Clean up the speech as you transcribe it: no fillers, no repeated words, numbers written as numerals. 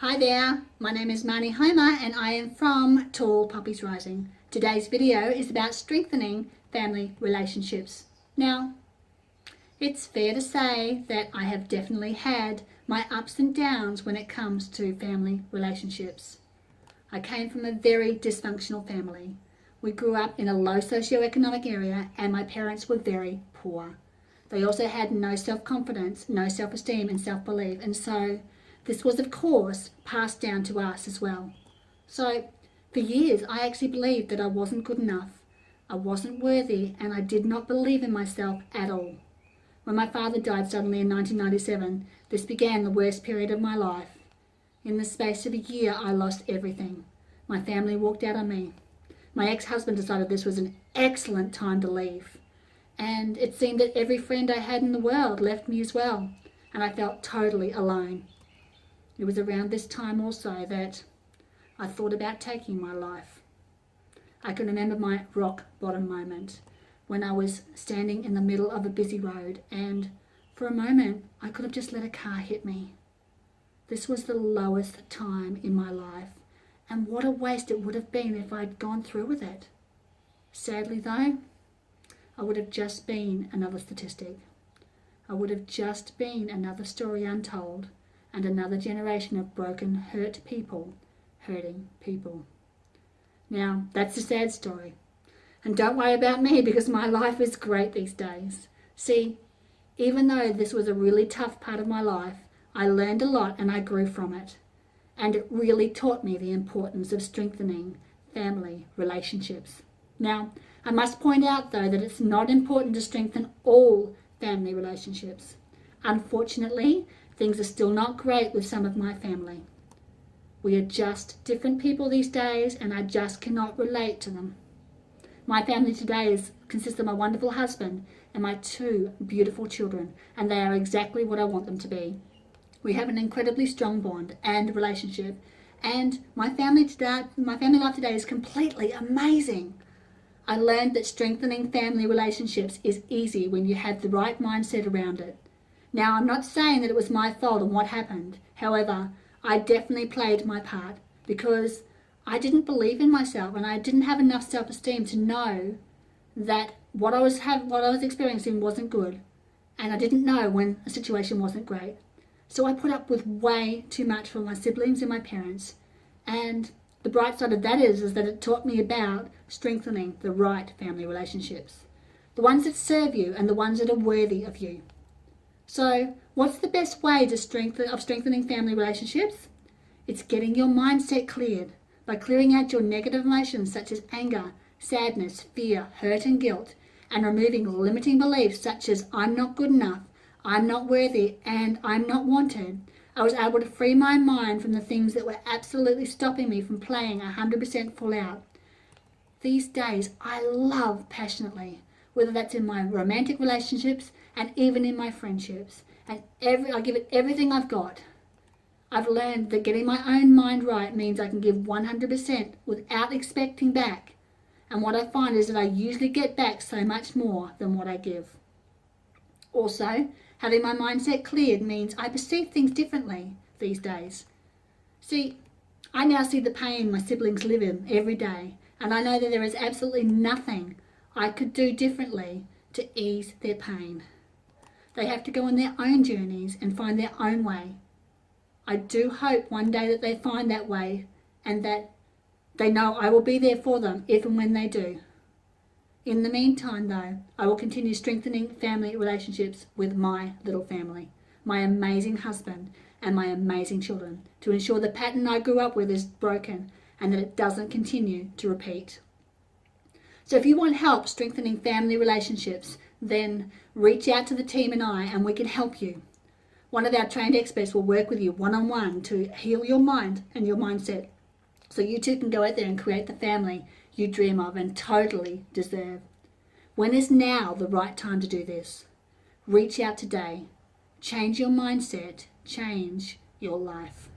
Hi there, my name is Marnie Homer and I am from Tall Poppies Rising. Today's video is about strengthening family relationships. Now, it's fair to say that I have definitely had my ups and downs when it comes to family relationships. I came from a very dysfunctional family. We grew up in a low socioeconomic area and my parents were very poor. They also had no self-confidence, no self-esteem and self-belief, and so this was, of course, passed down to us as well. So, for years, I actually believed that I wasn't good enough, I wasn't worthy, and I did not believe in myself at all. When my father died suddenly in 1997, this began the worst period of my life. In the space of a year, I lost everything. My family walked out on me. My ex-husband decided this was an excellent time to leave. And it seemed that every friend I had in the world left me as well, and I felt totally alone. It was around this time also that I thought about taking my life. I can remember my rock bottom moment when I was standing in the middle of a busy road and for a moment I could have just let a car hit me. This was the lowest time in my life, and what a waste it would have been if I'd gone through with it. Sadly though, I would have just been another statistic. I would have just been another story untold, and another generation of broken, hurt people hurting people. Now, that's a sad story. And don't worry about me because my life is great these days. See, even though this was a really tough part of my life, I learned a lot and I grew from it. And it really taught me the importance of strengthening family relationships. Now, I must point out though that it's not important to strengthen all family relationships. Unfortunately, things are still not great with some of my family. We are just different people these days and I just cannot relate to them. My family today consists of my wonderful husband and my two beautiful children, and they are exactly what I want them to be. We have an incredibly strong bond and relationship, and my family life today is completely amazing. I learned that strengthening family relationships is easy when you have the right mindset around it. Now, I'm not saying that it was my fault and what happened. However, I definitely played my part because I didn't believe in myself and I didn't have enough self-esteem to know that what I was experiencing wasn't good, and I didn't know when a situation wasn't great. So I put up with way too much from my siblings and my parents. And the bright side of that is that it taught me about strengthening the right family relationships, the ones that serve you and the ones that are worthy of you. So, what's the best way of strengthening family relationships? It's getting your mindset cleared by clearing out your negative emotions such as anger, sadness, fear, hurt and guilt, and removing limiting beliefs such as I'm not good enough, I'm not worthy, and I'm not wanted. I was able to free my mind from the things that were absolutely stopping me from playing 100% full out. These days, I love passionately, whether that's in my romantic relationships and even in my friendships. And I give it everything I've got. I've learned that getting my own mind right means I can give 100% without expecting back. And what I find is that I usually get back so much more than what I give. Also, having my mindset cleared means I perceive things differently these days. See, I now see the pain my siblings live in every day, and I know that there is absolutely nothing I could do differently to ease their pain. They have to go on their own journeys and find their own way. I do hope one day that they find that way and that they know I will be there for them if and when they do. In the meantime though, I will continue strengthening family relationships with my little family, my amazing husband and my amazing children, to ensure the pattern I grew up with is broken and that it doesn't continue to repeat. So if you want help strengthening family relationships, then reach out to the team and we can help you. One of our trained experts will work with you one-on-one to heal your mind and your mindset, so you too can go out there and create the family you dream of and totally deserve. When is now the right time to do this? Reach out today. Change your mindset. Change your life.